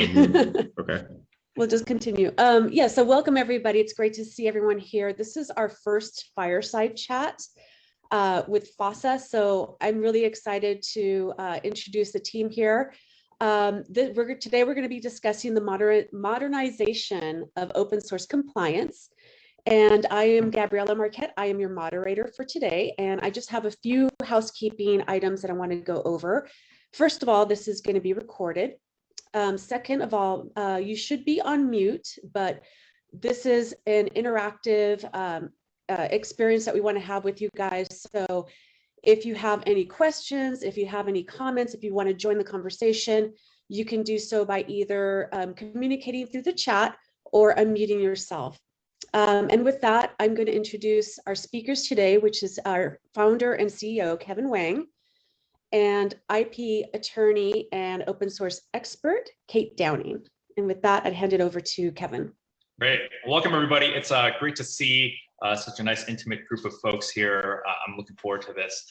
Okay. We'll just continue. Yeah, so welcome everybody. It's great to see everyone here. This is our first Fireside chat with FOSSA. So I'm really excited to introduce the team here. Today we're going to be discussing the modernization of open source compliance. And I am Gabriella Marquette. I am your moderator for today. And I just have a few housekeeping items that I want to go over. First of all, this is going to be recorded. Second of all, you should be on mute, but this is an interactive experience that we want to have with you guys. So if you have any questions, if you have any comments, if you want to join the conversation, you can do so by either communicating through the chat or unmuting yourself. And with that, I'm going to introduce our speakers today, which is our founder and CEO, Kevin Wang, and IP attorney and open source expert, Kate Downing. And with that, I'd hand it over to Kevin. Great. Welcome, everybody. It's great to see such a nice, intimate group of folks here. I'm looking forward to this.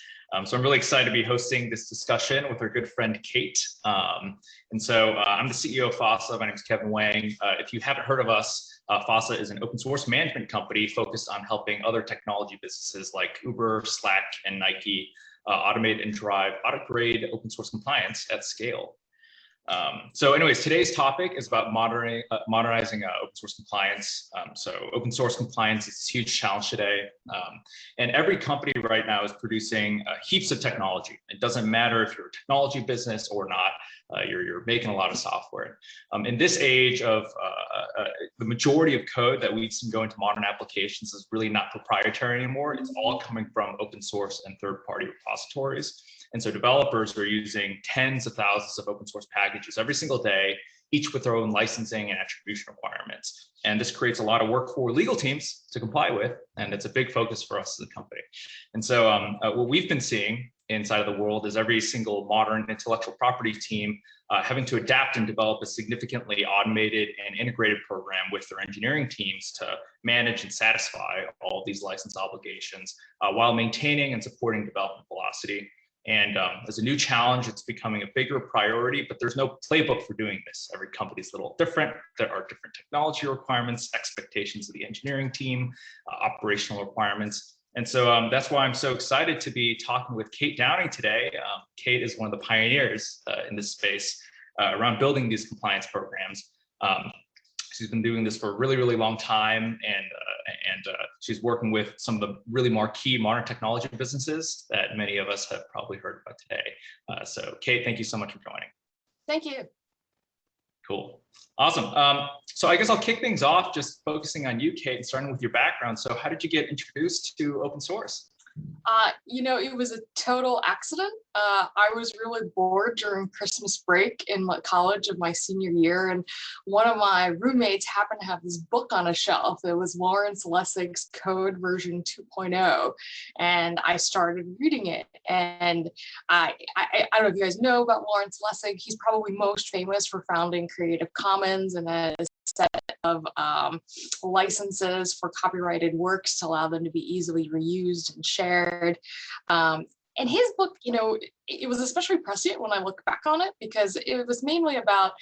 So I'm really excited to be hosting this discussion with our good friend, Kate. I'm the CEO of FOSSA. My name is Kevin Wang. If you haven't heard of us, FOSSA is an open source management company focused on helping other technology businesses like Uber, Slack, and Nike automate and drive audit-grade open source compliance at scale. So anyways, today's topic is about modernizing open source compliance. So open source compliance is a huge challenge today. And every company right now is producing heaps of technology. It doesn't matter if you're a technology business or not, you're making a lot of software. In this age of the majority of code that we've seen go into modern applications is really not proprietary anymore. It's all coming from open source and third-party repositories. And so developers are using tens of thousands of open source packages every single day, each with their own licensing and attribution requirements. And this creates a lot of work for legal teams to comply with, and it's a big focus for us as a company. And so what we've been seeing inside of the world is every single modern intellectual property team having to adapt and develop a significantly automated and integrated program with their engineering teams to manage and satisfy all of these license obligations while maintaining and supporting development velocity. And as a new challenge, it's becoming a bigger priority, but there's no playbook for doing this. Every company's a little different. There are different technology requirements, expectations of the engineering team, operational requirements. And so that's why I'm so excited to be talking with Kate Downing today. Kate is one of the pioneers in this space around building these compliance programs. She's been doing this for a really, really long time, and she's working with some of the really marquee modern technology businesses that many of us have probably heard about today. So Kate, thank you so much for joining. Thank you. Cool. Awesome. So I guess I'll kick things off just focusing on you, Kate, and starting with your background. So how did you get introduced to open source? It was a total accident. I was really bored during Christmas break in college of my senior year, and one of my roommates happened to have this book on a shelf. It was Lawrence Lessig's Code version 2.0, and I started reading it. And I don't know if you guys know about Lawrence Lessig. He's probably most famous for founding Creative Commons and a set of licenses for copyrighted works to allow them to be easily reused and shared. And his book, it was especially prescient when I look back on it, because it was mainly about,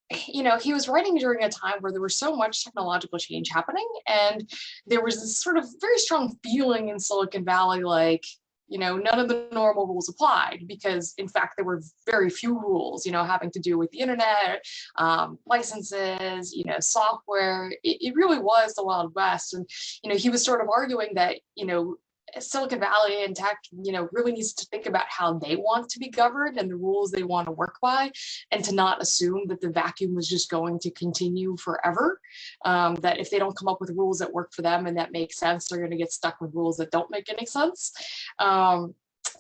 he was writing during a time where there was so much technological change happening, and there was this sort of very strong feeling in Silicon Valley, like, none of the normal rules applied, because in fact, there were very few rules, having to do with the internet, licenses, software. It really was the Wild West. And, he was sort of arguing that, Silicon Valley and tech, really needs to think about how they want to be governed and the rules they want to work by, and to not assume that the vacuum was just going to continue forever. That if they don't come up with rules that work for them and that make sense, they're going to get stuck with rules that don't make any sense.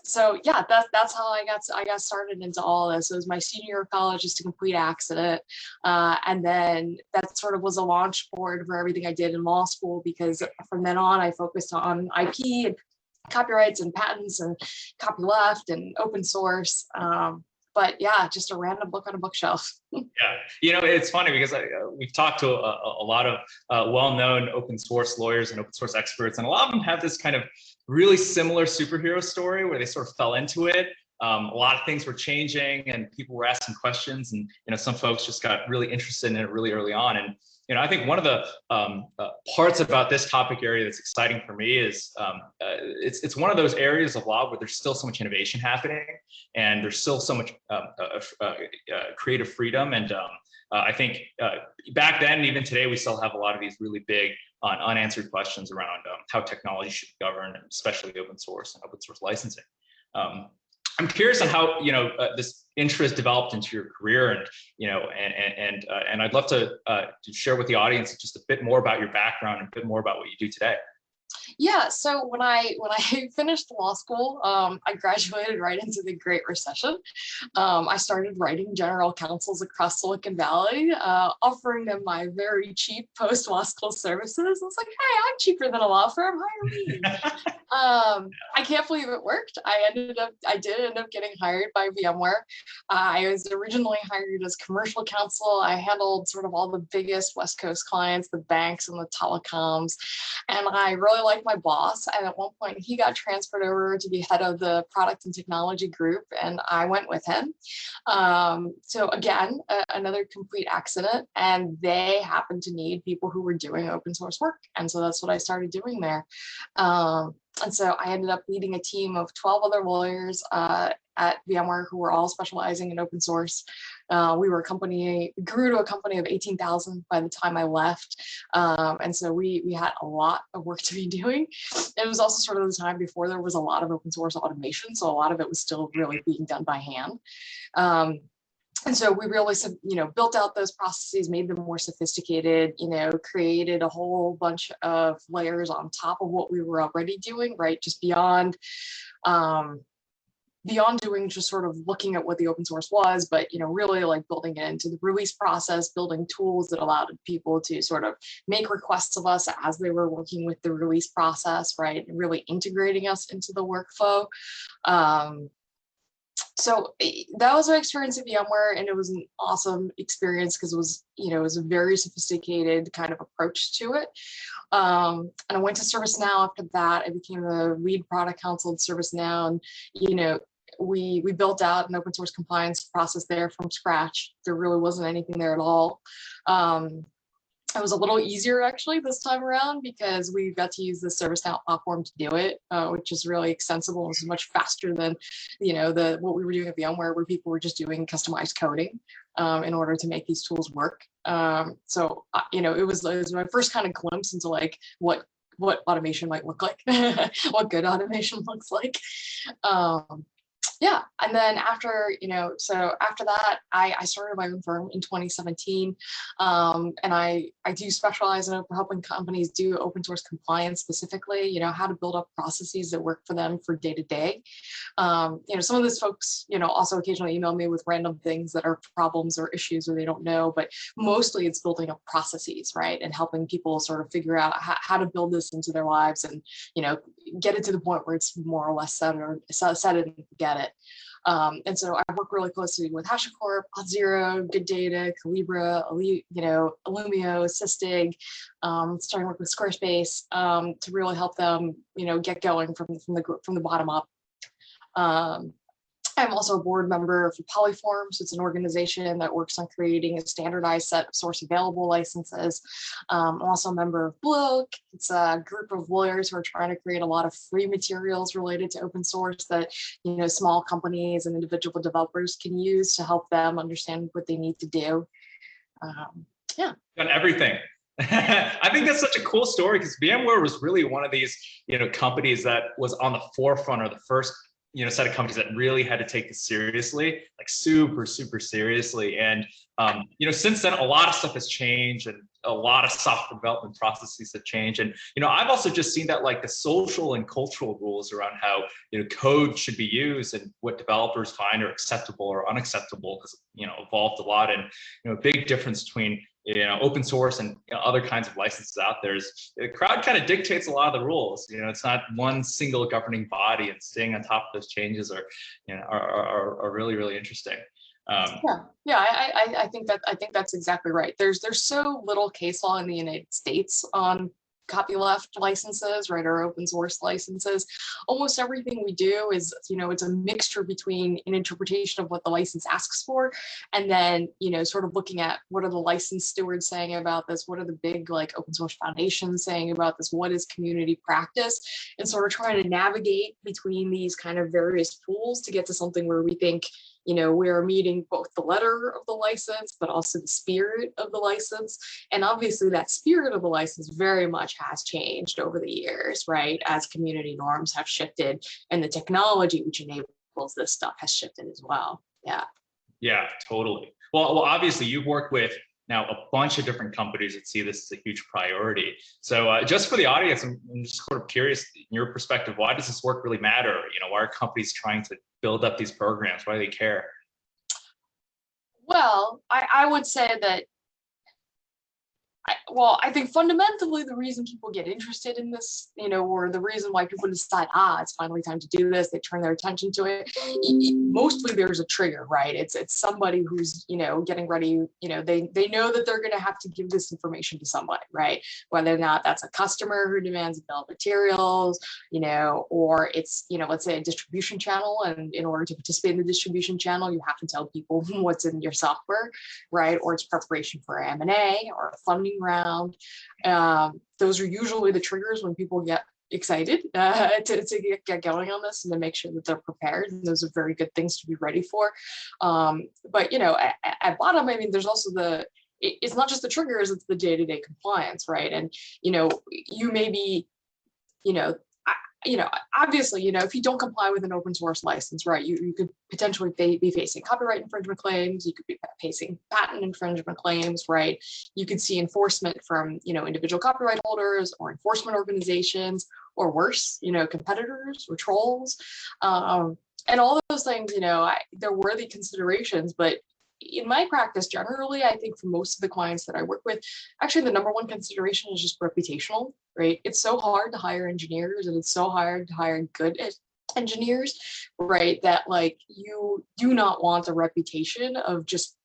So yeah, that's how I got started into all of this. It was my senior year of college, just a complete accident. And then that sort of was a launch board for everything I did in law school, because from then on I focused on IP and copyrights and patents and copyleft and open source. But yeah, just a random book on a bookshelf. Yeah, it's funny because we've talked to a lot of well-known open source lawyers and open source experts, and a lot of them have this kind of really similar superhero story where they sort of fell into it A lot of things were changing and people were asking questions, and some folks just got really interested in it really early on. And I think one of the parts about this topic area that's exciting for me is it's one of those areas of law where there's still so much innovation happening, and there's still so much creative freedom. And I think back then, and even today, we still have a lot of these really big unanswered questions around how technology should be governed, especially open source and open source licensing. I'm curious on how this interest developed into your career, and I'd love to share with the audience just a bit more about your background and a bit more about what you do today. Yeah, so when I finished law school, I graduated right into the Great Recession. I started writing general counsels across Silicon Valley, offering them my very cheap post-law school services. I was like, hey, I'm cheaper than a law firm, hire me. I can't believe it worked. I did end up getting hired by VMware. I was originally hired as commercial counsel. I handled sort of all the biggest West Coast clients, the banks and the telecoms, and I really liked my boss. And at one point he got transferred over to be head of the product and technology group, and I went with him. So again, another complete accident, and they happened to need people who were doing open source work. And so that's what I started doing there. And so I ended up leading a team of 12 other lawyers at VMware who were all specializing in open source. We grew to a company of 18,000 by the time I left. And so we had a lot of work to be doing. It was also sort of the time before there was a lot of open source automation. So a lot of it was still really being done by hand. And so we really, built out those processes, made them more sophisticated, created a whole bunch of layers on top of what we were already doing, right? Just beyond doing just sort of looking at what the open source was, but, really like building it into the release process, building tools that allowed people to sort of make requests of us as they were working with the release process, right? And really integrating us into the workflow. So that was my experience at VMware, and it was an awesome experience because it was a very sophisticated kind of approach to it. And I went to ServiceNow after that. I became the lead product counsel at ServiceNow, and we built out an open source compliance process there from scratch. There really wasn't anything there at all. It was a little easier actually this time around because we got to use the ServiceNow platform to do it, which is really extensible. It was much faster than, what we were doing at VMware, where people were just doing customized coding in order to make these tools work. So it was my first kind of glimpse into like what automation might look like, what good automation looks like. Yeah, and then after that, I started my own firm in 2017, and I do specialize in helping companies do open source compliance specifically. How to build up processes that work for them for day to day. Some of those folks, also occasionally email me with random things that are problems or issues or they don't know, but mostly it's building up processes, right, and helping people sort of figure out how to build this into their lives and get it to the point where it's more or less set it and forget it. And so I work really closely with HashiCorp, Auth0, Good Data, Calibra, Illumio, Sysdig, starting to work with Squarespace to really help them, get going from the bottom up. I'm also a board member for Polyform, so it's an organization that works on creating a standardized set of source available licenses. I'm also a member of Blue Oak. It's a group of lawyers who are trying to create a lot of free materials related to open source that small companies and individual developers can use to help them understand what they need to do. Yeah. Done everything. I think that's such a cool story because VMware was really one of these companies that was on the forefront, or the first set of companies that really had to take this seriously, like super seriously. And since then, a lot of stuff has changed, and a lot of software development processes have changed. And I've also just seen that like the social and cultural rules around how code should be used and what developers find are acceptable or unacceptable has evolved a lot. And a big difference between open source and other kinds of licenses out there is the crowd kind of dictates a lot of the rules. It's not one single governing body, and staying on top of those changes are really interesting. I think that's exactly right. There's so little case law in the United States on copyleft licenses, right, or open source licenses. Almost everything we do is, it's a mixture between an interpretation of what the license asks for, and then, sort of looking at what are the license stewards saying about this, what are the big like open source foundations saying about this, what is community practice, and sort of trying to navigate between these kind of various pools to get to something where we think, we're meeting both the letter of the license, but also the spirit of the license. And obviously that spirit of the license very much has changed over the years, right? As community norms have shifted and the technology which enables this stuff has shifted as well. Yeah. Yeah, totally. Well, obviously you've worked with now a bunch of different companies that see this as a huge priority. So just for the audience, I'm just sort of curious, in your perspective, why does this work really matter? Why are companies trying to build up these programs? Why do they care? Well, I would say that, I think fundamentally the reason people get interested in this, or the reason why people decide, it's finally time to do this, they turn their attention to it. Mostly there's a trigger, right? It's somebody who's, getting ready, they know that they're going to have to give this information to somebody, right? Whether or not that's a customer who demands a bill of materials, or it's, let's say a distribution channel. And in order to participate in the distribution channel, you have to tell people what's in your software, right? Or it's preparation for M&A or a funding round. Those are usually the triggers when people get excited to get going on this and to make sure that they're prepared. And those are very good things to be ready for. But at bottom, I mean, there's also it's not just the triggers, it's the day-to-day compliance, right? And you may be, obviously, if you don't comply with an open source license, right, you could potentially be facing copyright infringement claims, you could be facing patent infringement claims, right? You could see enforcement from, individual copyright holders or enforcement organizations, or worse, competitors or trolls. And all those things, they're worthy considerations, but in my practice, generally, I think for most of the clients that I work with, actually the number one consideration is just reputational, right? It's so hard to hire engineers and it's so hard to hire good engineers, right? That like you do not want a reputation of just,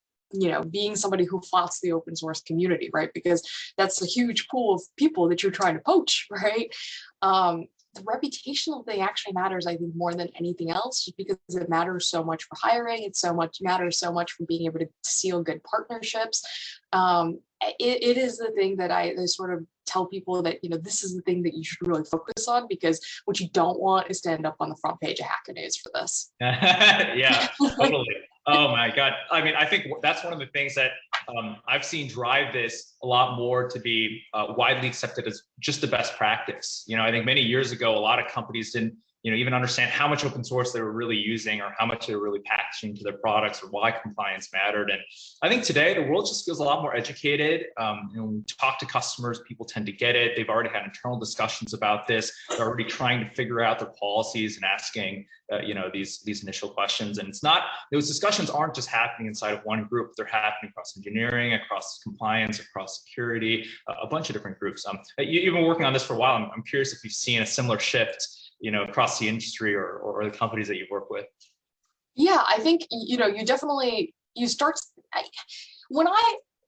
being somebody who flouts the open source community, right? Because that's a huge pool of people that you're trying to poach, right? The reputational thing actually matters, I think, more than anything else, just because it matters so much for hiring. It matters so much for being able to seal good partnerships. It is the thing that I sort of tell people that, this is the thing that you should really focus on, because what you don't want is to end up on the front page of Hacker News for this. Yeah, totally. Oh my God. I mean, I think that's one of the things that I've seen drive this a lot more to be widely accepted as just the best practice. I think many years ago, a lot of companies didn't, even understand how much open source they were really using or how much they were really packaging to their products or why compliance mattered. And I think today the world just feels a lot more educated. When we talk to customers, people tend to get it. They've already had internal discussions about this. They're already trying to figure out their policies and asking, these initial questions. And those discussions aren't just happening inside of one group. They're happening across engineering, across compliance, across security, a bunch of different groups. You've been working on this for a while. I'm curious if you've seen a similar shift across the industry or the companies that you work with. Yeah, I think, you definitely,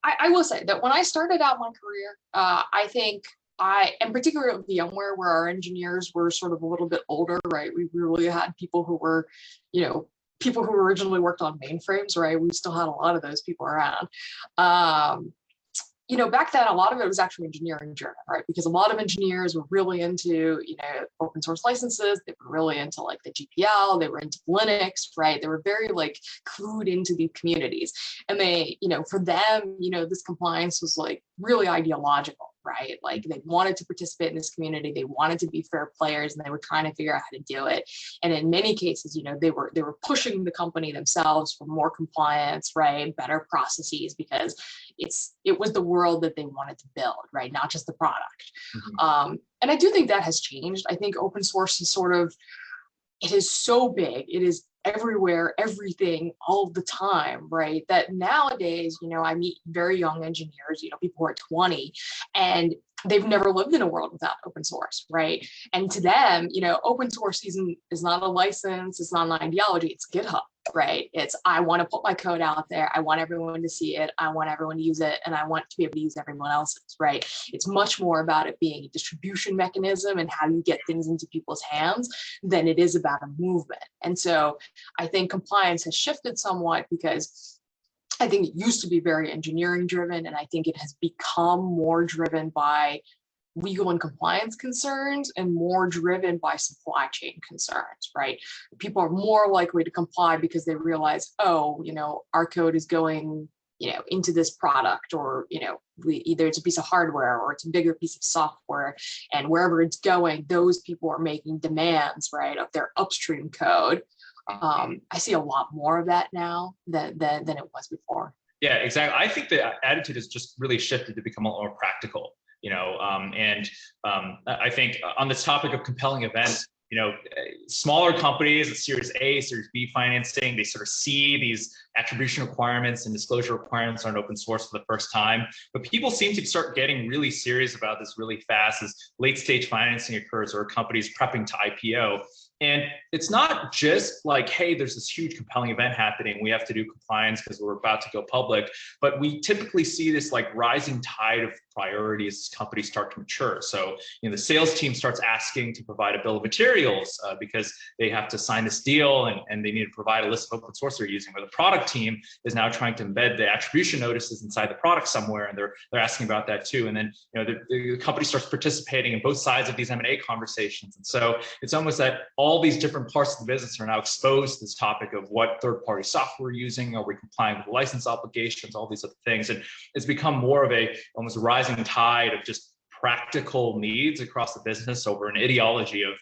I will say that when I started out my career, I think and particularly with VMware, where our engineers were sort of a little bit older, right? We really had people who were, people who originally worked on mainframes, right? We still had a lot of those people around. Back then, a lot of it was actually engineering driven, right? Because a lot of engineers were really into, open source licenses. They were really into like the GPL. They were into Linux, right? They were very like clued into these communities. And they, for them, this compliance was like really ideological, right? Like they wanted to participate in this community. They wanted to be fair players, and they were trying to figure out how to do it. And in many cases, they were pushing the company themselves for more compliance, right? Better processes, because it was the world that they wanted to build, right? Not just the product. Mm-hmm. And I do think that has changed. I think open source is it is so big. It is everywhere, everything, all the time, right? That nowadays, I meet very young engineers, people who are 20, and they've never lived in a world without open source, right? And to them, open source is not a license, it's not an ideology, it's GitHub, right? It's, I want to put my code out there, I want everyone to see it, I want everyone to use it, and I want to be able to use everyone else's, right? It's much more about it being a distribution mechanism and how you get things into people's hands than it is about a movement. And so I think compliance has shifted somewhat, because I think it used to be very engineering driven, and I think it has become more driven by legal and compliance concerns and more driven by supply chain concerns, right? People are more likely to comply because they realize, oh, our code is going, into this product, or, either it's a piece of hardware or it's a bigger piece of software, and wherever it's going, those people are making demands, right, of their upstream code. I see a lot more of that now than it was before. Yeah, exactly. I think the attitude has just really shifted to become a lot more practical, I think on this topic of compelling events, smaller companies at Series A, Series B financing, they sort of see these attribution requirements and disclosure requirements on open source for the first time. But people seem to start getting really serious about this really fast as late stage financing occurs or companies prepping to IPO. And it's not just like, hey, there's this huge compelling event happening, we have to do compliance because we're about to go public. But we typically see this like rising tide of priorities as companies start to mature. So, the sales team starts asking to provide a bill of materials because they have to sign this deal and they need to provide a list of open source they're using. Or the product team is now trying to embed the attribution notices inside the product somewhere, and they're asking about that too. And then, the company starts participating in both sides of these M&A conversations. And so it's almost that all these different parts of the business are now exposed to this topic of what third-party software we're using, are we complying with license obligations, all these other things. And it's become more of a almost rising tide of just practical needs across the business over an ideology of,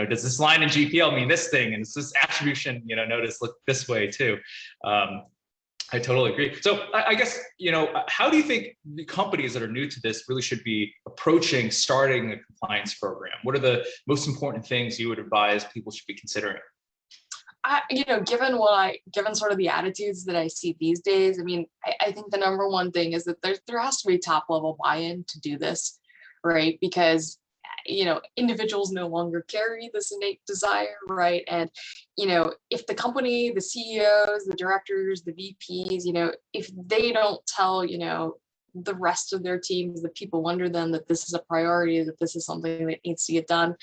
does this line in GPL mean this thing? And does this attribution, notice look this way too? I totally agree. So I guess, how do you think the companies that are new to this really should be approaching starting a compliance program? What are the most important things you would advise people should be considering? Given sort of the attitudes that I see these days, I think the number one thing is that there has to be top level buy-in to do this, right? Because individuals no longer carry this innate desire, right? And if the company, the CEOs, the directors, the VPs, if they don't tell the rest of their teams, the people under them, that this is a priority, that this is something that needs to get done,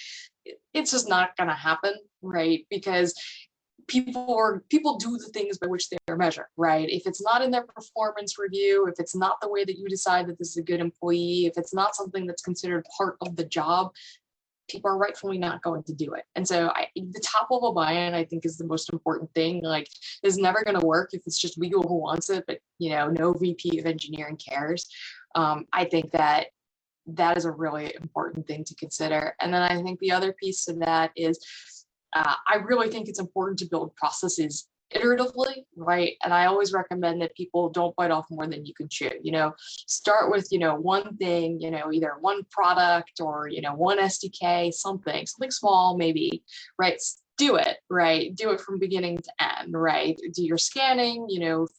it's just not going to happen, right? Because people do the things by which they are measured, right? If it's not in their performance review, if it's not the way that you decide that this is a good employee, if it's not something that's considered part of the job, people are rightfully not going to do it. And so the top level buy-in, I think, is the most important thing. Like, it's never going to work if it's just legal who wants it, but no VP of engineering cares. I think that is a really important thing to consider. And then I think the other piece of that is, I really think it's important to build processes iteratively, right? And I always recommend that people don't bite off more than you can chew. Start with one thing, either one product or one SDK, something small maybe, right? Do it, right? Do it from beginning to end, right? Do your scanning,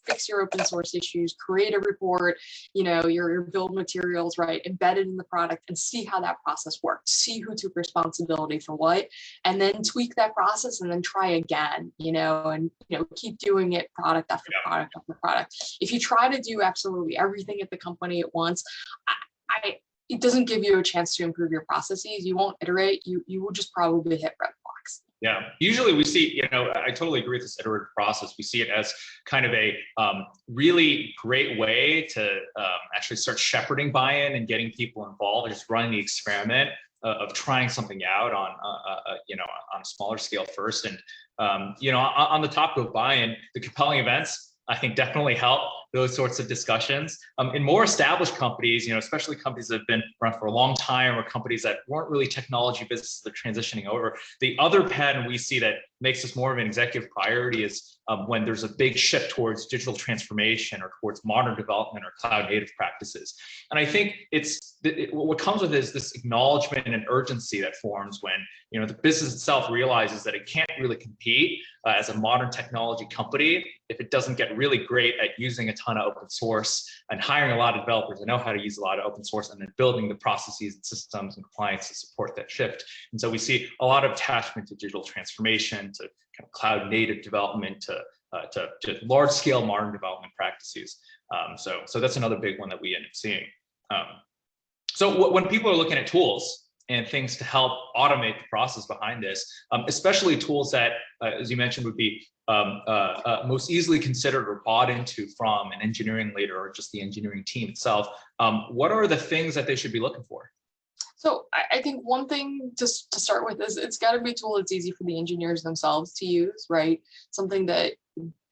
fix your open source issues, create a report, your build materials, right? Embed it in the product and see how that process worked. See who took responsibility for what, and then tweak that process and then try again, and keep doing it product after product after product. If you try to do absolutely everything at the company at once, it doesn't give you a chance to improve your processes. You won't iterate. You will just probably hit red blocks. Yeah, usually we see, I totally agree with this iterative process. We see it as kind of a really great way to actually start shepherding buy-in and getting people involved, just running the experiment of trying something out on a smaller scale first. And on the topic of buy-in, the compelling events, I think, definitely help those sorts of discussions. In more established companies, especially companies that have been around for a long time, or companies that weren't really technology businesses that are transitioning over, the other pattern we see that makes this more of an executive priority is when there's a big shift towards digital transformation or towards modern development or cloud native practices. And I think what comes with it is this acknowledgement and urgency that forms when the business itself realizes that it can't really compete as a modern technology company if it doesn't get really great at using ton of open source and hiring a lot of developers that know how to use a lot of open source, and then building the processes and systems and compliance to support that shift. And so we see a lot of attachment to digital transformation, to kind of cloud native development, to large scale modern development practices. So that's another big one that we end up seeing. So when people are looking at tools and things to help automate the process behind this, especially tools that, as you mentioned, would be most easily considered or bought into from an engineering leader or just the engineering team itself, what are the things that they should be looking for? So I think one thing just to start with is it's got to be a tool that's easy for the engineers themselves to use, right? Something that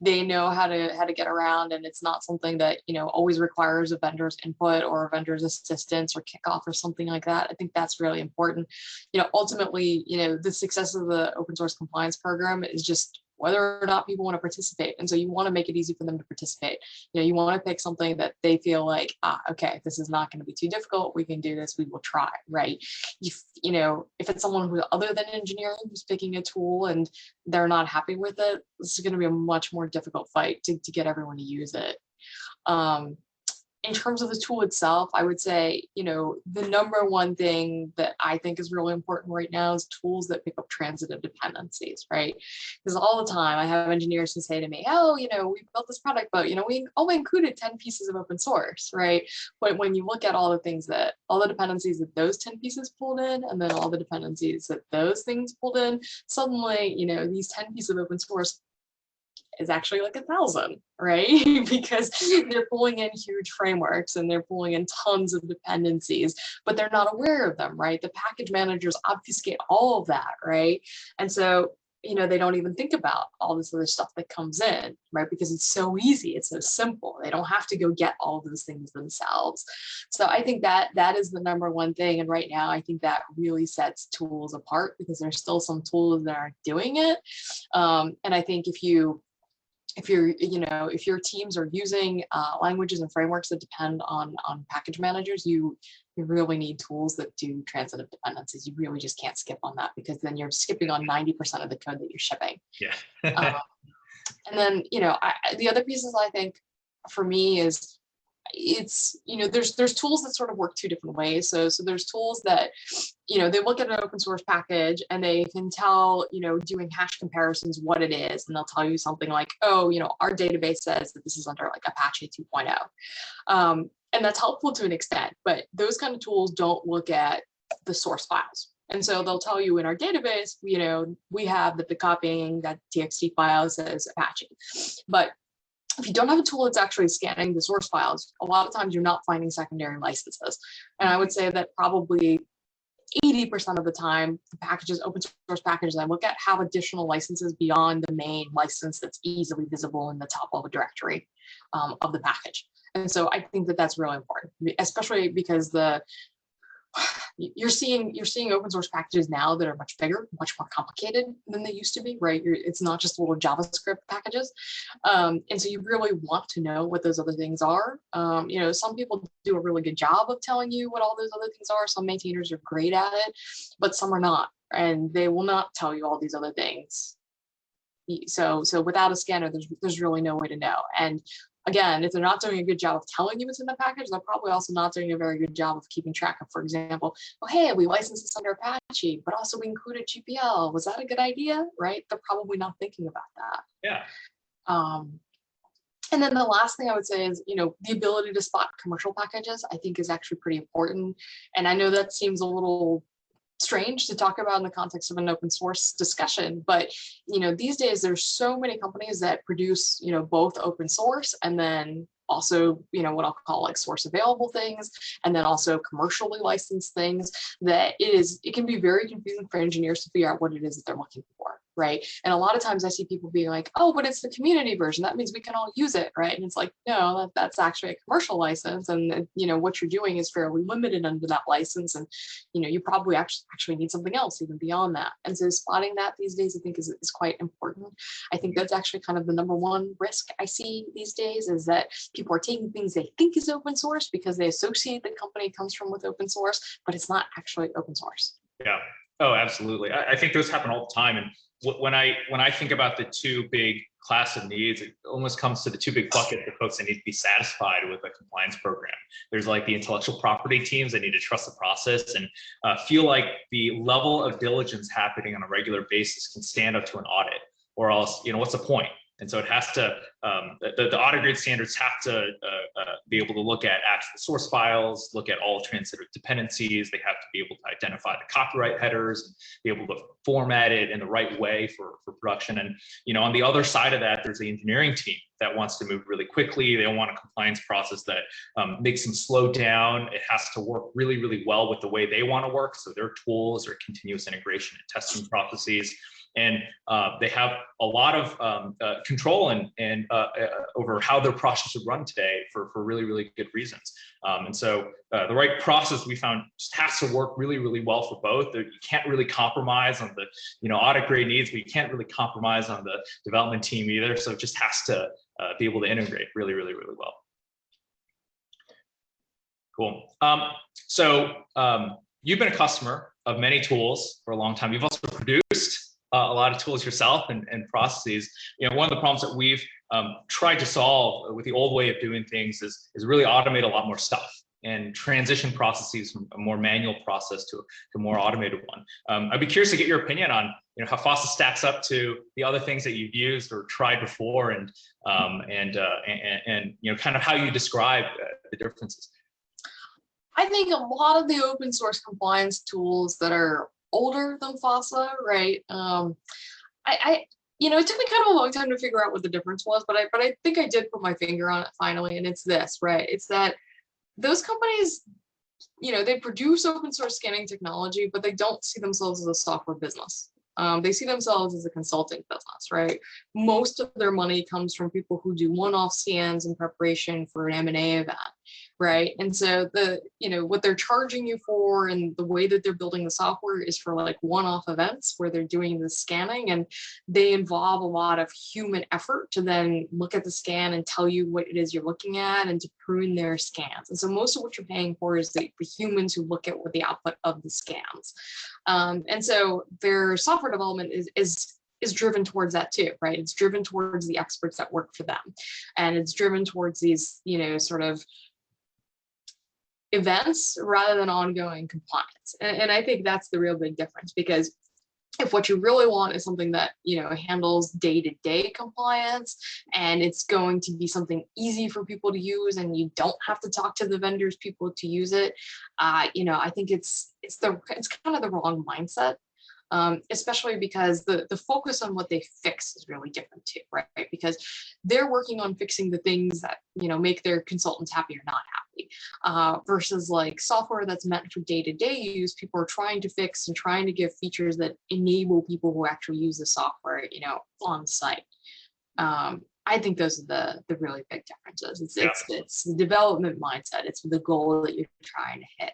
they know how to get around, and it's not something that, you know, always requires a vendor's input or a vendor's assistance or kickoff or something like that. I think that's really important. You know, ultimately, you know, the success of the open source compliance program is just whether or not people want to participate. And so you want to make it easy for them to participate. You know, you want to pick something that they feel like, okay, this is not going to be too difficult. We can do this. We will try, right? You know, if it's someone who other than engineering who's picking a tool and they're not happy with it, this is going to be a much more difficult fight to get everyone to use it. In terms of the tool itself, I would say, you know, the number one thing that I think is really important right now is tools that pick up transitive dependencies, right? Because all the time I have engineers who say to me, oh, you know, we built this product, but, you know, we only included 10 pieces of open source, right? But when you look at all the things that, all the dependencies that those 10 pieces pulled in, and then all the dependencies that those things pulled in, suddenly, you know, these 10 pieces of open source is actually like 1,000, right? Because they're pulling in huge frameworks and they're pulling in tons of dependencies, but they're not aware of them, right? The package managers obfuscate all of that, right? And so, you know, they don't even think about all this other stuff that comes in, right? Because it's so easy, it's so simple. They don't have to go get all of those things themselves. So I think that is the number one thing. And right now, I think that really sets tools apart, because there's still some tools that aren't doing it. And I think if your teams are using languages and frameworks that depend on package managers, you really need tools that do transitive dependencies. You really just can't skip on that, because then you're skipping on 90% of the code that you're shipping. Yeah. And then, you know, the other pieces I think for me is, it's, you know, there's tools that sort of work two different ways. So there's tools that, you know, they look at an open source package and they can tell, you know, doing hash comparisons what it is, and they'll tell you something like, oh, you know, our database says that this is under like Apache 2.0. And that's helpful to an extent, but those kind of tools don't look at the source files. And so they'll tell you, in our database, you know, we have that the copying that txt file says Apache. But if you don't have a tool that's actually scanning the source files, a lot of times you're not finding secondary licenses. And I would say that probably 80% of the time, the packages, open source packages I look at, have additional licenses beyond the main license that's easily visible in the top level directory of the package. And so I think that that's really important, especially because you're seeing open source packages now that are much bigger, much more complicated than they used to be, right? It's not just little JavaScript packages. And so you really want to know what those other things are. You know, some people do a really good job of telling you what all those other things are. Some maintainers are great at it, but some are not, and they will not tell you all these other things. So without a scanner, there's really no way to know. And again, if they're not doing a good job of telling you what's in the package, they're probably also not doing a very good job of keeping track of, for example, oh, hey, we licensed this under Apache, but also we included GPL. Was that a good idea? Right? They're probably not thinking about that. Yeah. And then the last thing I would say is, you know, the ability to spot commercial packages, I think, is actually pretty important. And I know that seems a little strange to talk about in the context of an open source discussion, but, you know, these days there's so many companies that produce, you know, both open source and then also, you know, what I'll call like source available things, and then also commercially licensed things, that it can be very confusing for engineers to figure out what it is that they're looking for, right? And a lot of times I see people being like, oh, but it's the community version, that means we can all use it, right? And it's like, no, that's actually a commercial license, and you know, what you're doing is fairly limited under that license, and you know, you probably actually need something else even beyond that. And so spotting that these days, I think, is quite important. I think that's actually kind of the number one risk I see these days, is that people are taking things they think is open source because they associate the company comes from with open source, but it's not actually open source. Yeah. Oh, absolutely. I think those happen all the time. And when I think about the two big class of needs, it almost comes to the two big buckets of folks that need to be satisfied with a compliance program. There's like the intellectual property teams that need to trust the process and feel like the level of diligence happening on a regular basis can stand up to an audit, or else, what's the point? And so it has to, the audit grade standards have to be able to look at actual source files, look at all transitive dependencies. They have to be able to identify the copyright headers, and be able to format it in the right way for production. And, on the other side of that, there's the engineering team that wants to move really quickly. They don't want a compliance process that makes them slow down. It has to work really, really well with the way they want to work. So their tools are continuous integration and testing processes. And they have a lot of control and over how their process would run today for really, really good reasons. And so the right process, we found, just has to work really, really well for both. You can't really compromise on the audit grade needs, but you can't really compromise on the development team either. So it just has to be able to integrate really, really, really well. Cool. So you've been a customer of many tools for a long time. You've also produced a lot of tools yourself and processes. One of the problems that we've tried to solve with the old way of doing things is really automate a lot more stuff and transition processes from a more manual process to a more automated one. I'd be curious to get your opinion on how FOSSA stacks up to the other things that you've used or tried before, and kind of how you describe the differences. I think a lot of the open source compliance tools that are older than FOSSA, right? It took me kind of a long time to figure out what the difference was, but I think I did put my finger on it finally, and it's this, right? It's that those companies, they produce open source scanning technology, but they don't see themselves as a software business. They see themselves as a consulting business, right? Most of their money comes from people who do one-off scans in preparation for an M&A event, right? And so what they're charging you for and the way that they're building the software is for like one-off events where they're doing the scanning, and they involve a lot of human effort to then look at the scan and tell you what it is you're looking at and to prune their scans. And so most of what you're paying for is the humans who look at what the output of the scans. And so their software development is driven towards that too, right? It's driven towards the experts that work for them, and it's driven towards these, sort of events rather than ongoing compliance. And I think that's the real big difference, because if what you really want is something that handles day-to-day compliance, and it's going to be something easy for people to use, and you don't have to talk to the vendors people to use it, I think it's kind of the wrong mindset. Especially because the focus on what they fix is really different too, right? Because they're working on fixing the things that make their consultants happy or not happy, versus like software that's meant for day-to-day use. People are trying to fix and trying to give features that enable people who actually use the software, on site. I think those are the really big differences. It's the development mindset. It's the goal that you're trying to hit.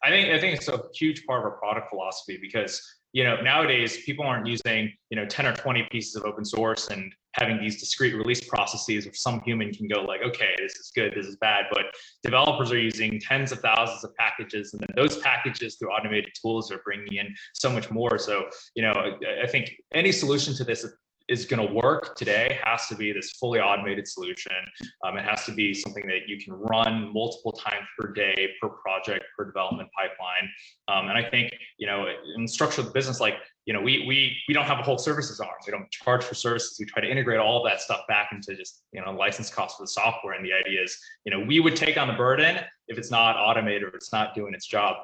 I think it's a huge part of our product philosophy, because nowadays people aren't using 10 or 20 pieces of open source and having these discrete release processes where some human can go like, okay, this is good, this is bad, but developers are using tens of thousands of packages, and then those packages through automated tools are bringing in so much more. So I think any solution to this is going to work today has to be this fully automated solution. It has to be something that you can run multiple times per day, per project, per development pipeline. And I think, in structure of the business, like, we don't have a whole services arm. We don't charge for services. We try to integrate all of that stuff back into just, license costs for the software. And the idea is, we would take on the burden if it's not automated or it's not doing its job.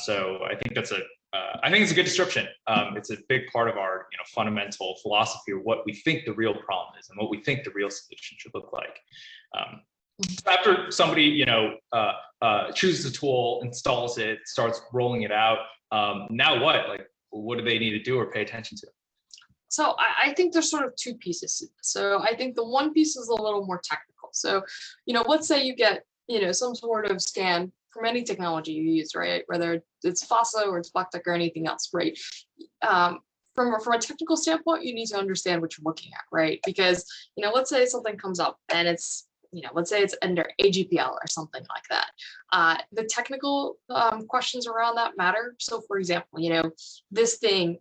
So I think I think it's a good description. It's a big part of our fundamental philosophy of what we think the real problem is and what we think the real solution should look like. After somebody chooses a tool, installs it, starts rolling it out, now what? Like, what do they need to do or pay attention to? So I think there's sort of two pieces. So I think the one piece is a little more technical. So let's say you get some sort of scan from any technology you use, right? Whether it's FOSSA or it's Black Duck or anything else, right? From a technical standpoint, you need to understand what you're looking at, right? Because, let's say something comes up and it's, let's say it's under AGPL or something like that. The technical questions around that matter. So for example, this thing,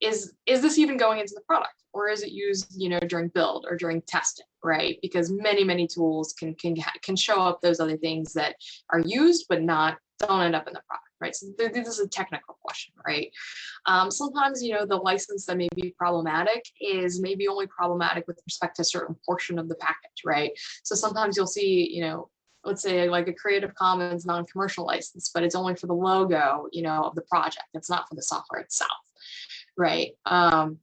is this even going into the product, or is it used, you know, during build or during testing, right? Because many tools can show up those other things that are used but don't end up in the product, right? So this is a technical question, right? Sometimes, you know, the license that may be problematic is maybe only problematic with respect to a certain portion of the package, right? So sometimes you'll see, you know, let's say like a Creative Commons non-commercial license, but it's only for the logo, you know, of the project. It's not for the software itself, right? And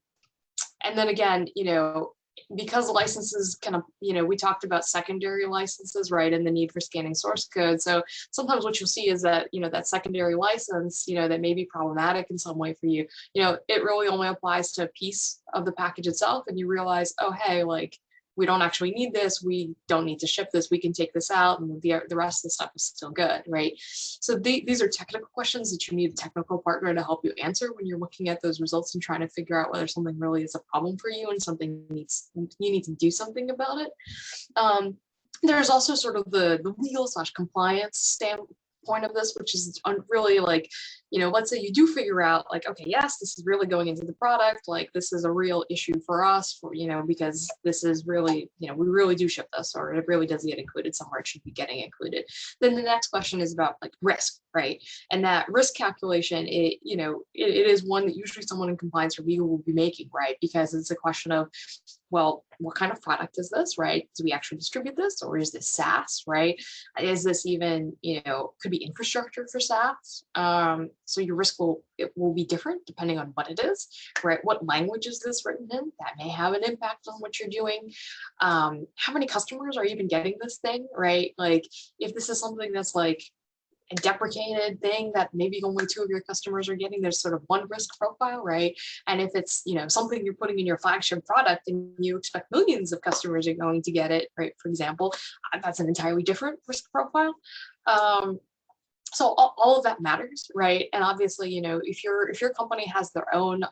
then again, you know, because licenses kind of, you know, we talked about secondary licenses, right, and the need for scanning source code. So sometimes what you'll see is that, you know, that secondary license, you know, that may be problematic in some way for you, you know, it really only applies to a piece of the package itself. And you realize, oh, hey, like, we don't actually need this. We don't need to ship this. We can take this out, and the rest of the stuff is still good, right? So these are technical questions that you need a technical partner to help you answer when you're looking at those results and trying to figure out whether something really is a problem for you and something you need to do something about it. There's also sort of the legal / compliance standpoint of this, which is really like, you know, let's say you do figure out like, okay, yes, this is really going into the product, like this is a real issue for us, for, you know, because this is really, you know, we really do ship this, or it really doesn't get included somewhere it should be getting included. Then the next question is about like risk, right? And that risk calculation, it, you know, it is one that usually someone in compliance or legal will be making, right? Because it's a question of, well, what kind of product is this, right? Do we actually distribute this, or is this SaaS, right? Is this even, you know, could be infrastructure for SaaS? So your risk will be different depending on what it is, right? What language is this written in? That may have an impact on what you're doing. How many customers are even getting this thing, right? Like if this is something that's like a deprecated thing that maybe only 2 of your customers are getting, there's sort of one risk profile, right? And if it's, you know, something you're putting in your flagship product and you expect millions of customers are going to get it, right? For example, that's an entirely different risk profile. So all of that matters, right? And obviously, you know, if your company has their own,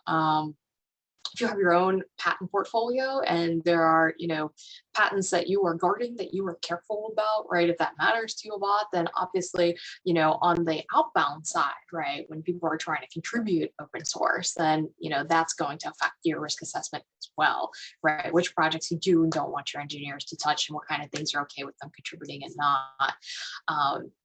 if you have your own patent portfolio and there are, you know, patents that you are guarding, that you are careful about, right? If that matters to you a lot, then obviously, you know, on the outbound side, right, when people are trying to contribute open source, then, you know, that's going to affect your risk assessment as well, right? Which projects you do and don't want your engineers to touch, and what kind of things are okay with them contributing and not.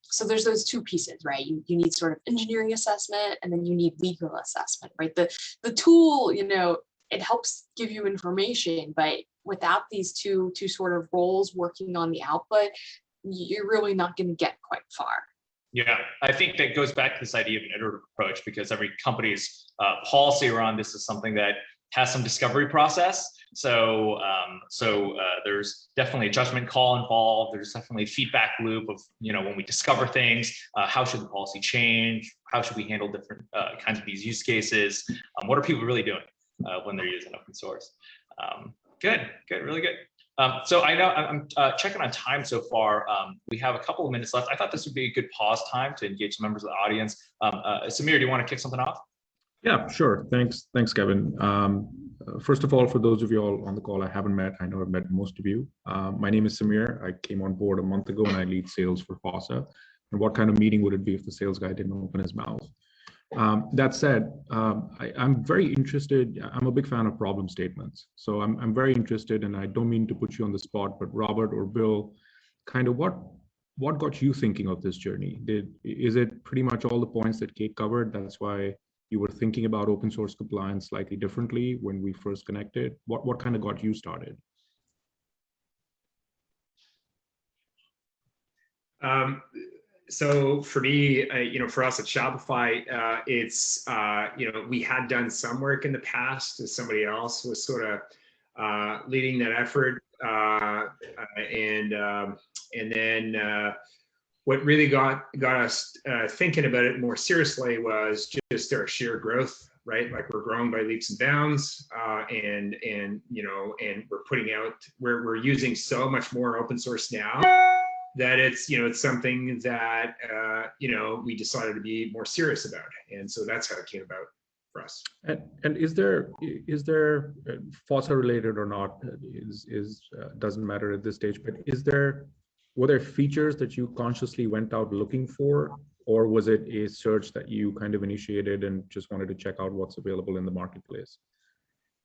So there's those two pieces, right? You need sort of engineering assessment, and then you need legal assessment, right? The tool, you know, it helps give you information, but without these two sort of roles working on the output, you're really not going to get quite far. Yeah, I think that goes back to this idea of an iterative approach, because every company's policy around this is something that has some discovery process. So there's definitely a judgment call involved. There's definitely a feedback loop of, you know, when we discover things, how should the policy change? How should we handle different kinds of these use cases? What are people really doing when they're using open source? Good, really good. So I know I'm checking on time so far. We have a couple of minutes left. I thought this would be a good pause time to engage members of the audience. Samir, do you want to kick something off? Yeah, sure. Thanks, Kevin. First of all, for those of you all on the call I haven't met, I know I've met most of you. My name is Samir. I came on board a month ago and I lead sales for FOSSA. And what kind of meeting would it be if the sales guy didn't open his mouth? That said, I'm very interested. I'm a big fan of problem statements. So I'm very interested, and I don't mean to put you on the spot, but Robert or Bill, kind of what got you thinking of this journey? Is it pretty much all the points that Kate covered? That's why you were thinking about open source compliance slightly differently when we first connected? What kind of got you started? So for me, you know, for us at Shopify, it's, you know, we had done some work in the past as somebody else was sort of leading that effort. And then what really got us thinking about it more seriously was just our sheer growth, right? Like we're growing by leaps and bounds, and you know, and we're putting out, we're using so much more open source now that it's, you know, it's something that, you know, we decided to be more serious about. And so that's how it came about for us. And is there FOSSA related or not, doesn't matter at this stage, but were there features that you consciously went out looking for or was it a search that you kind of initiated and just wanted to check out what's available in the marketplace?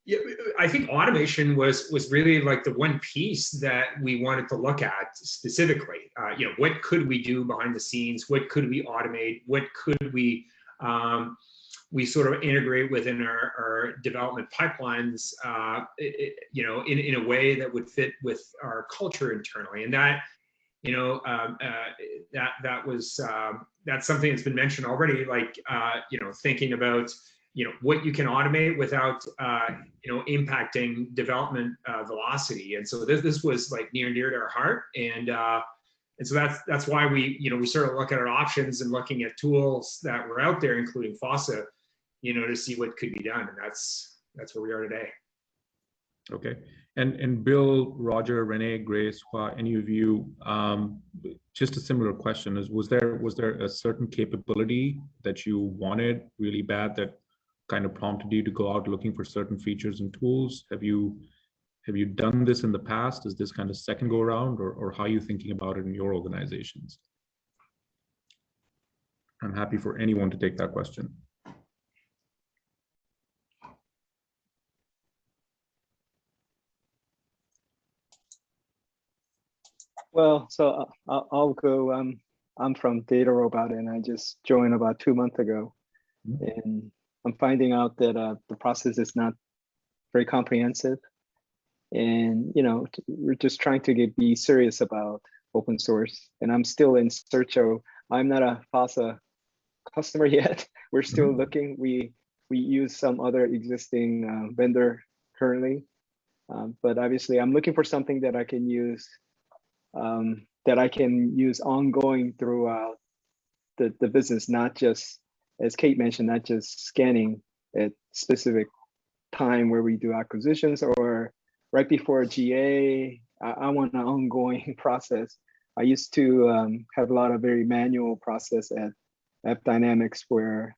Yeah, I think automation was really like the one piece that we wanted to look at specifically. What could we do behind the scenes? What could we automate? What could we sort of integrate within our development pipelines, in a way that would fit with our culture internally. And that, that's something that's been mentioned already, like, thinking about, what you can automate without, impacting development velocity. And so this was like near and dear to our heart. And so that's why we sort of look at our options and looking at tools that were out there, including FOSSA, to see what could be done. And that's where we are today. Okay. And Bill, Roger, Renee, Grace, any of you, just a similar question is, was there a certain capability that you wanted really bad that kind of prompted you to go out looking for certain features and tools? Have you done this in the past? Is this kind of second go around, or how are you thinking about it in your organizations? I'm happy for anyone to take that question. Well, so I'll go. I'm from Data Robot, and I just joined about 2 months ago, and I'm finding out that the process is not very comprehensive, and we're just trying to be serious about open source. And I'm still in search of. I'm not a FOSSA customer yet. We're still looking. We use some other existing vendor currently, but obviously I'm looking for something that I can use. That I can use ongoing throughout the business, not just, as Kate mentioned, not just scanning at specific time where we do acquisitions or right before GA. I want an ongoing process. I used to have a lot of very manual process at AppDynamics, where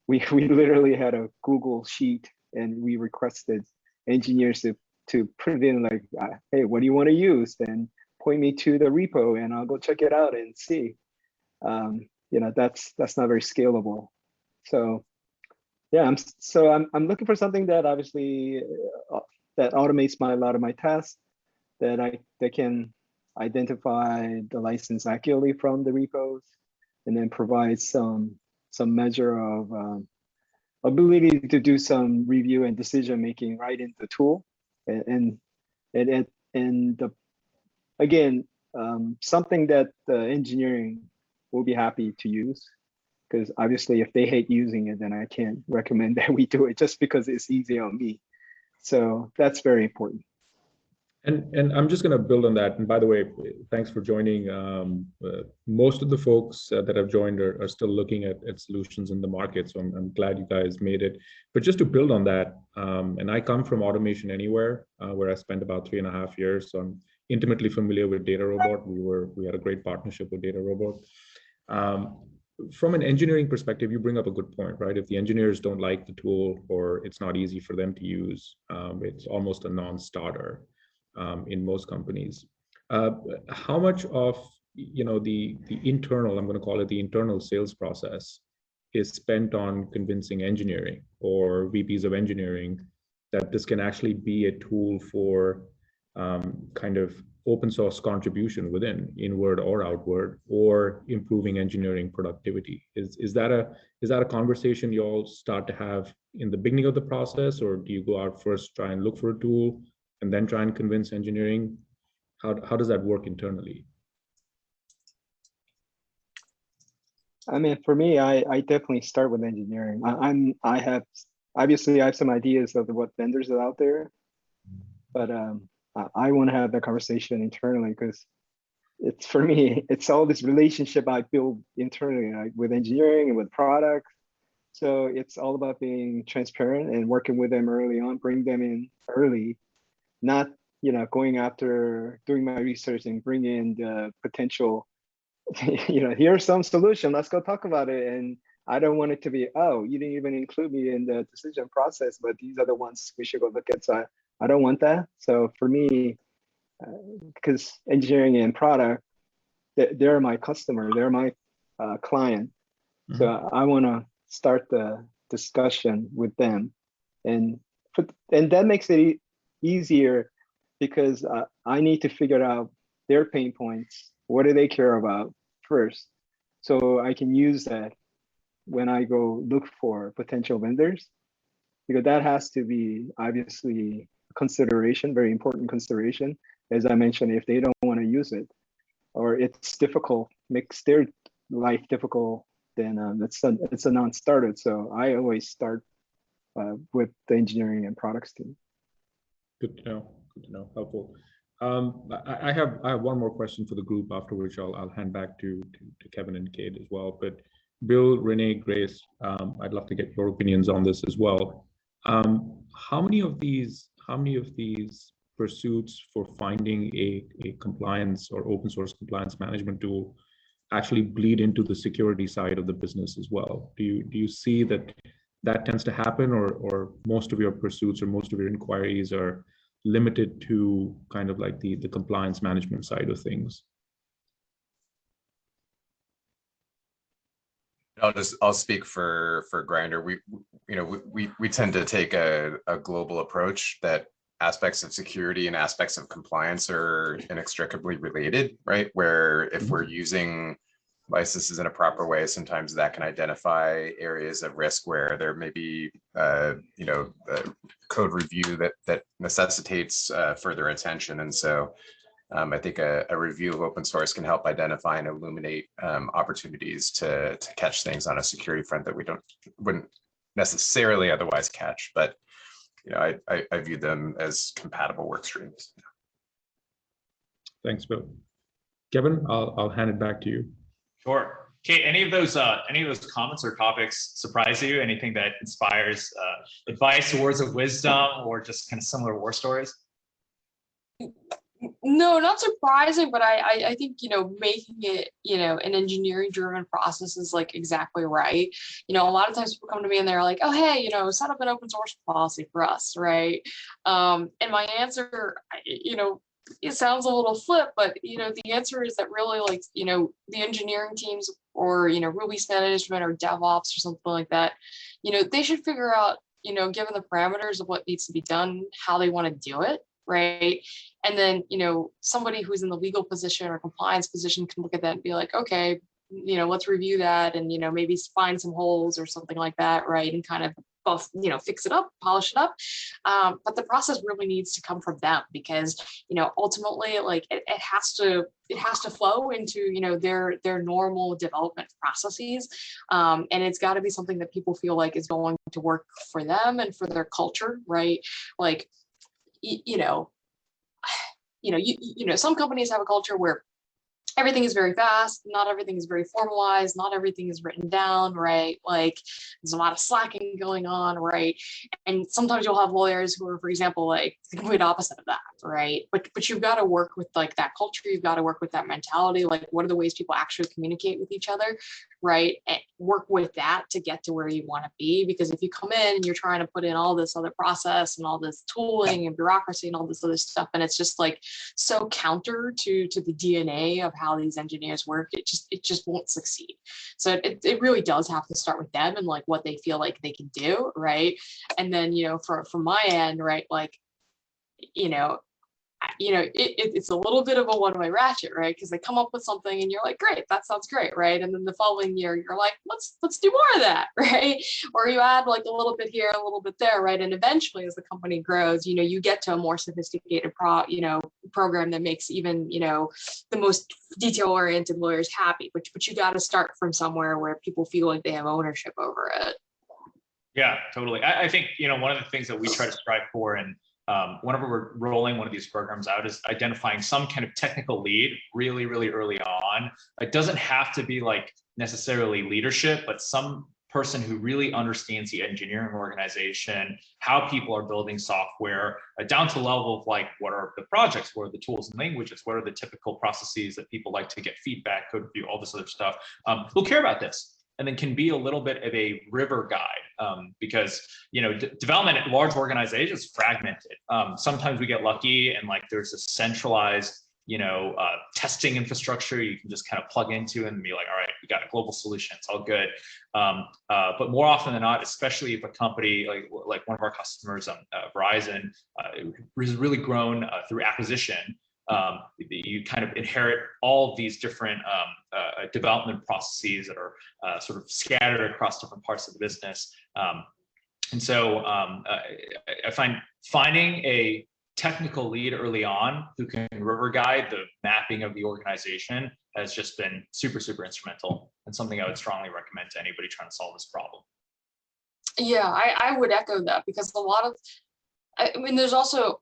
we literally had a Google sheet and we requested engineers to put it in, like, hey, what do you want to use? And point me to the repo and I'll go check it out and see. That's not very scalable. So yeah, I'm looking for something that obviously that automates a lot of my tasks, that can identify the license accurately from the repos, and then provide some measure of ability to do some review and decision making right in the tool, and something that the engineering will be happy to use, because obviously if they hate using it, then I can't recommend that we do it just because it's easy on me. So that's very important. And I'm just going to build on that. And by the way, thanks for joining. Most of the folks that have joined are still looking at solutions in the market. So I'm glad you guys made it. But just to build on that, and I come from Automation Anywhere, where I spent about 3.5 years. So I'm intimately familiar with Data Robot. We had a great partnership with Data Robot. From an engineering perspective, you bring up a good point, right? If the engineers don't like the tool or it's not easy for them to use, it's almost a non-starter. In most companies, how much of the internal, I'm going to call it the internal sales process, is spent on convincing engineering or VPs of engineering that this can actually be a tool for kind of open source contribution within, inward or outward, or improving engineering productivity? Is that a conversation you all start to have in the beginning of the process, or do you go out first, try and look for a tool, and then try and convince engineering? How does that work internally? I mean, for me, I definitely start with engineering. I have some ideas of what vendors are out there, but I want to have that conversation internally, because it's, for me, it's all this relationship I build internally, like with engineering and with product. So it's all about being transparent and working with them early on, bring them in early, not going after doing my research and bring in the potential, here's some solution, let's go talk about it. And I don't want it to be, oh, you didn't even include me in the decision process, but these are the ones we should go look at. So I don't want that. So for me, because engineering and product, they're my customer, they're my client. So I want to start the discussion with them, and that makes it easier because I need to figure out their pain points. What do they care about first? So I can use that when I go look for potential vendors, because that has to be obviously consideration, very important consideration. As I mentioned, if they don't want to use it or it's difficult, makes their life difficult, then it's a non-starter. So I always start with the engineering and products team. Good to know. Good to know. Helpful. I have one more question for the group, after which I'll hand back to Kevin and Kate as well. But Bill, Renee, Grace, I'd love to get your opinions on this as well. How many of these pursuits for finding a compliance or open source compliance management tool actually bleed into the security side of the business as well? Do you see that tends to happen, or most of your pursuits or most of your inquiries are limited to kind of like the compliance management side of things? I'll speak for Grindr. We tend to take a global approach that aspects of security and aspects of compliance are inextricably related, right? Where if we're using licenses in a proper way, sometimes that can identify areas of risk where there may be code review that necessitates further attention. And so I think a review of open source can help identify and illuminate opportunities to catch things on a security front that we wouldn't necessarily otherwise catch. But I view them as compatible work streams. Thanks, Bill. Kevin, I'll hand it back to you. Sure. Kate, any of those comments or topics surprise you? Anything that inspires advice, words of wisdom, or just kind of similar war stories? No, not surprising, but I think, making it, an engineering driven process is like exactly right. A lot of times people come to me and they're like, oh, hey, set up an open source policy for us, right? And my answer, it sounds a little flip, but, the answer is that really like, the engineering teams or, release management or DevOps or something like that, they should figure out, given the parameters of what needs to be done, how they want to do it. Right. And then, somebody who's in the legal position or compliance position can look at that and be like, okay, let's review that and, maybe find some holes or something like that. Right. And kind of both, fix it up, polish it up. But the process really needs to come from them because, ultimately, like it has to flow into, their normal development processes. And it's got to be something that people feel like is going to work for them and for their culture. Right. Like, some companies have a culture where everything is very fast, not everything is very formalized, not everything is written down, right? Like there's a lot of slacking going on, right? And sometimes you'll have lawyers who are, for example, like the complete opposite of that, right? But you've got to work with like that culture, you've got to work with that mentality, like what are the ways people actually communicate with each other, right? And work with that to get to where you want to be. Because if you come in and you're trying to put in all this other process and all this tooling and bureaucracy and all this other stuff, and it's just like so counter to the DNA of how these engineers work, it just won't succeed. So it really does have to start with them and like what they feel like they can do, right? And then from my end, right, like it's a little bit of a one-way ratchet, right? Because they come up with something and you're like, great, that sounds great, right? And then the following year you're like, let's do more of that, right? Or you add like a little bit here, a little bit there, right? And eventually as the company grows, you get to a more sophisticated program that makes even, the most detail-oriented lawyers happy. But you got to start from somewhere where people feel like they have ownership over it. Yeah, totally. I think, one of the things that we try to strive for and whenever we're rolling one of these programs out is identifying some kind of technical lead really, really early on. It doesn't have to be like necessarily leadership, but some person who really understands the engineering organization, how people are building software, down to the level of like, what are the projects, what are the tools and languages, what are the typical processes that people like to get feedback, code review, all this other stuff, who'll care about this. And then can be a little bit of a river guide because, development at large organizations is fragmented. Sometimes we get lucky and like there's a centralized testing infrastructure you can just kind of plug into and be like, all right, we got a global solution, it's all good. But more often than not, especially if a company like one of our customers, Verizon, has really grown through acquisition, you kind of inherit all of these different development processes that are sort of scattered across different parts of the business. And so I find finding a technical lead early on who can river guide the mapping of the organization has just been super, super instrumental, and something I would strongly recommend to anybody trying to solve this problem. Yeah, I would echo that, because a lot of, I mean, there's also,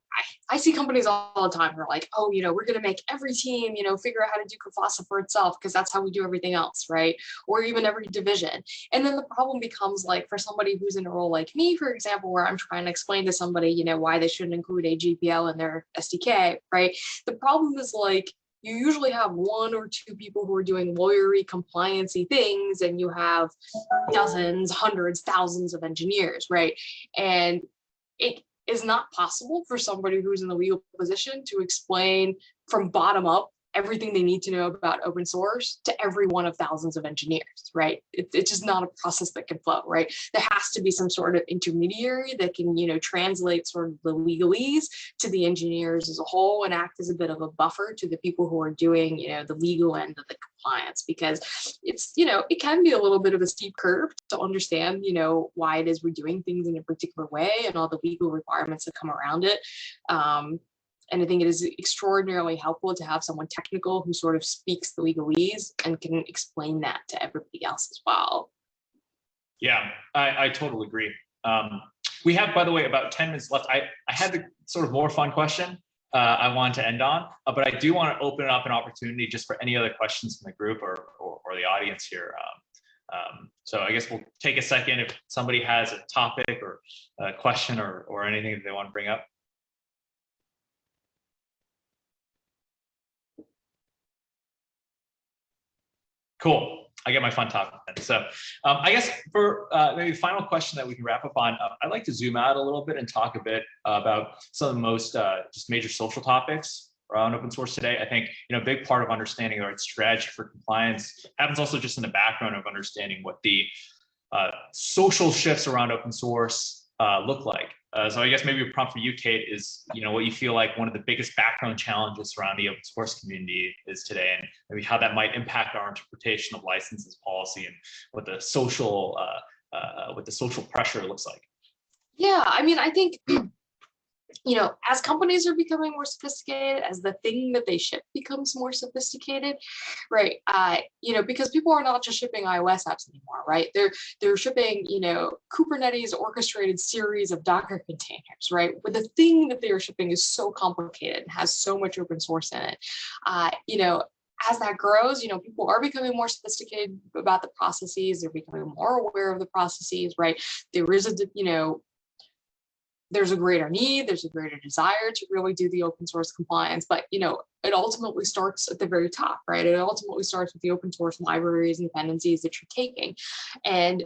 I see companies all the time who are like, oh, we're going to make every team, figure out how to do FOSSA for itself, because that's how we do everything else, right? Or even every division. And then the problem becomes, like, for somebody who's in a role like me, for example, where I'm trying to explain to somebody, why they shouldn't include a GPL in their SDK, right? The problem is, like, you usually have one or two people who are doing lawyery, compliancy things, and you have dozens, hundreds, thousands of engineers, right? And it is not possible for somebody who's in the legal position to explain from bottom up everything they need to know about open source to every one of thousands of engineers, right? It's just not a process that can flow, right? There has to be some sort of intermediary that can, translate sort of the legalese to the engineers as a whole and act as a bit of a buffer to the people who are doing, the legal end of the compliance, because it's, it can be a little bit of a steep curve to understand, why it is we're doing things in a particular way and all the legal requirements that come around it. And I think it is extraordinarily helpful to have someone technical who sort of speaks the legalese and can explain that to everybody else as well. Yeah, I totally agree. We have, by the way, about 10 minutes left. I had the sort of more fun question I wanted to end on, but I do want to open up an opportunity just for any other questions from the group or the audience here. So I guess we'll take a second if somebody has a topic or a question or anything that they want to bring up. Cool. I get my fun topic then. So I guess for maybe final question that we can wrap up on, I'd like to zoom out a little bit and talk a bit about some of the most just major social topics around open source today. I think a big part of understanding the right strategy for compliance happens also just in the background of understanding what the social shifts around open source look like. So I guess maybe a prompt for you, Kate, is what you feel like one of the biggest background challenges around the open source community is today, and maybe how that might impact our interpretation of licenses policy and what the social pressure looks like. Yeah, I mean, I think as companies are becoming more sophisticated, as the thing that they ship becomes more sophisticated, right? Because people are not just shipping iOS apps anymore, right? They're shipping, Kubernetes orchestrated series of Docker containers, right? But the thing that they are shipping is so complicated and has so much open source in it. As that grows, people are becoming more sophisticated about the processes. They're becoming more aware of the processes, right? There is there's a greater need, there's a greater desire to really do the open source compliance, but it ultimately starts at the very top, right? It ultimately starts with the open source libraries and dependencies that you're taking. And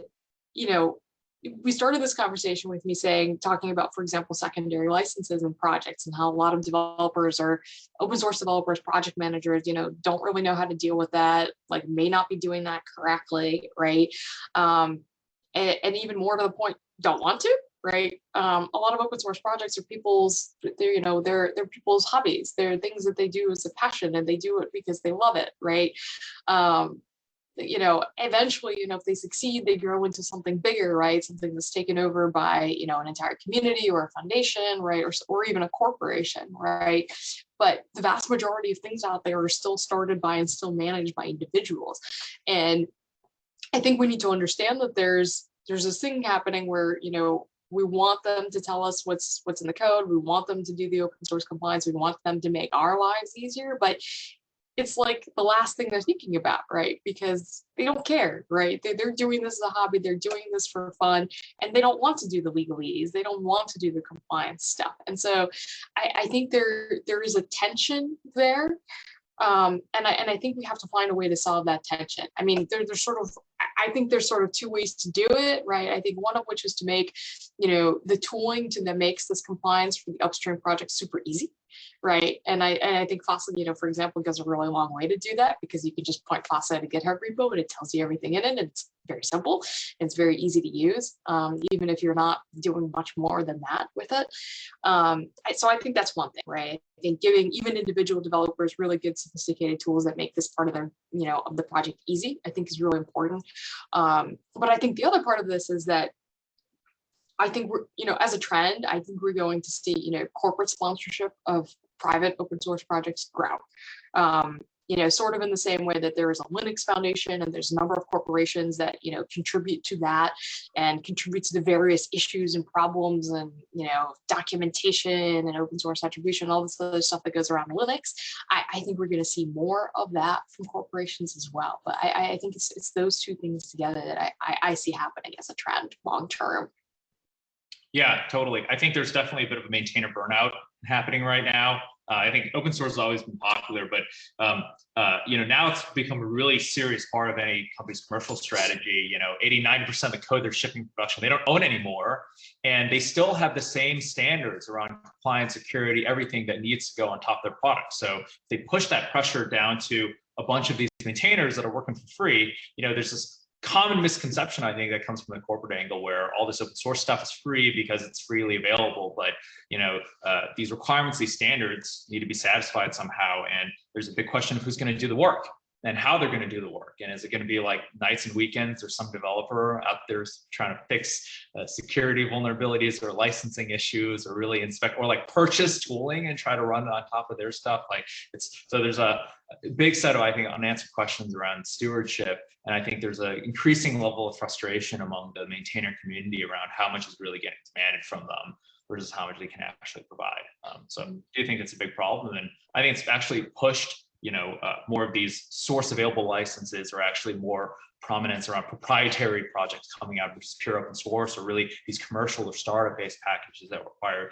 we started this conversation with me talking about, for example, secondary licenses and projects, and how a lot of developers or open source developers, project managers, don't really know how to deal with that, like may not be doing that correctly, right? And even more to the point, don't want to. Right. A lot of open source projects are they're people's hobbies. They're things that they do as a passion, and they do it because they love it. Right. Eventually, if they succeed, they grow into something bigger, right? Something that's taken over by, an entire community or a foundation, right? Or even a corporation, right? But the vast majority of things out there are still started by and still managed by individuals. And I think we need to understand that there's this thing happening where, we want them to tell us what's in the code. We want them to do the open source compliance. We want them to make our lives easier, but it's like the last thing they're thinking about, right? Because they don't care, right? They're doing this as a hobby. They're doing this for fun, and they don't want to do the legalese. They don't want to do the compliance stuff. And so I think there is a tension there. And I think we have to find a way to solve that tension. I mean, there's sort of, I think there's sort of two ways to do it, right? I think one of which is to make, the tooling that makes this compliance for the upstream project super easy, right? And I think FOSSA, for example, goes a really long way to do that, because you can just point FOSSA at a GitHub repo and it tells you everything in it. And it's very simple. And it's very easy to use, even if you're not doing much more than that with it. So I think that's one thing, right? I think giving even individual developers really good sophisticated tools that make this part of their, of the project easy, I think is really important. But I think the other part of this is that I think we're, as a trend, I think we're going to see, corporate sponsorship of private open source projects grow. Sort of in the same way that there is a Linux Foundation and there's a number of corporations that, contribute to that and contribute to the various issues and problems and, documentation and open source attribution, all this other stuff that goes around Linux. I think we're going to see more of that from corporations as well. But I think it's those two things together that I see happening as a trend long term. Yeah, totally. I think there's definitely a bit of a maintainer burnout happening right now. I think open source has always been popular, but now it's become a really serious part of any company's commercial strategy. 89% of the code they're shipping to production, they don't own anymore, and they still have the same standards around compliance, security, everything that needs to go on top of their product. So if they push that pressure down to a bunch of these maintainers that are working for free, there's this common misconception, I think, that comes from the corporate angle, where all this open source stuff is free because it's freely available. But these requirements, these standards need to be satisfied somehow. And there's a big question of who's going to do the work and how they're going to do the work. And is it going to be like nights and weekends, or some developer out there trying to fix security vulnerabilities or licensing issues, or really inspect, or like purchase tooling and try to run it on top of their stuff? So there's a big set of, I think, unanswered questions around stewardship. And I think there's an increasing level of frustration among the maintainer community around how much is really getting demanded from them versus how much they can actually provide. So I do think it's a big problem. And I think it's actually pushed more of these source available licenses, or actually more prominence around proprietary projects coming out, which is pure open source, or really these commercial or startup based packages that require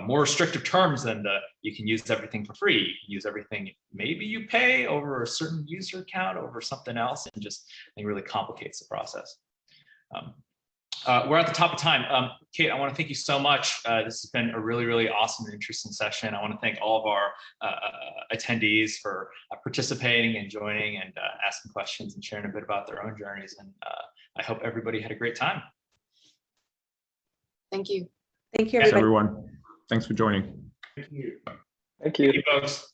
more restrictive terms than you can use everything for free. You can use everything, maybe you pay over a certain user count over something else, and just it really complicates the process. We're at the top of time. Kate, I want to thank you so much. This has been a really, really awesome and interesting session. I want to thank all of our attendees for participating and joining and asking questions and sharing a bit about their own journeys. And I hope everybody had a great time. Thank you. Thank you, Thanks, everybody. everyone. Thanks for joining. Thank you. Thank you. Thank you, folks.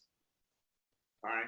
Bye.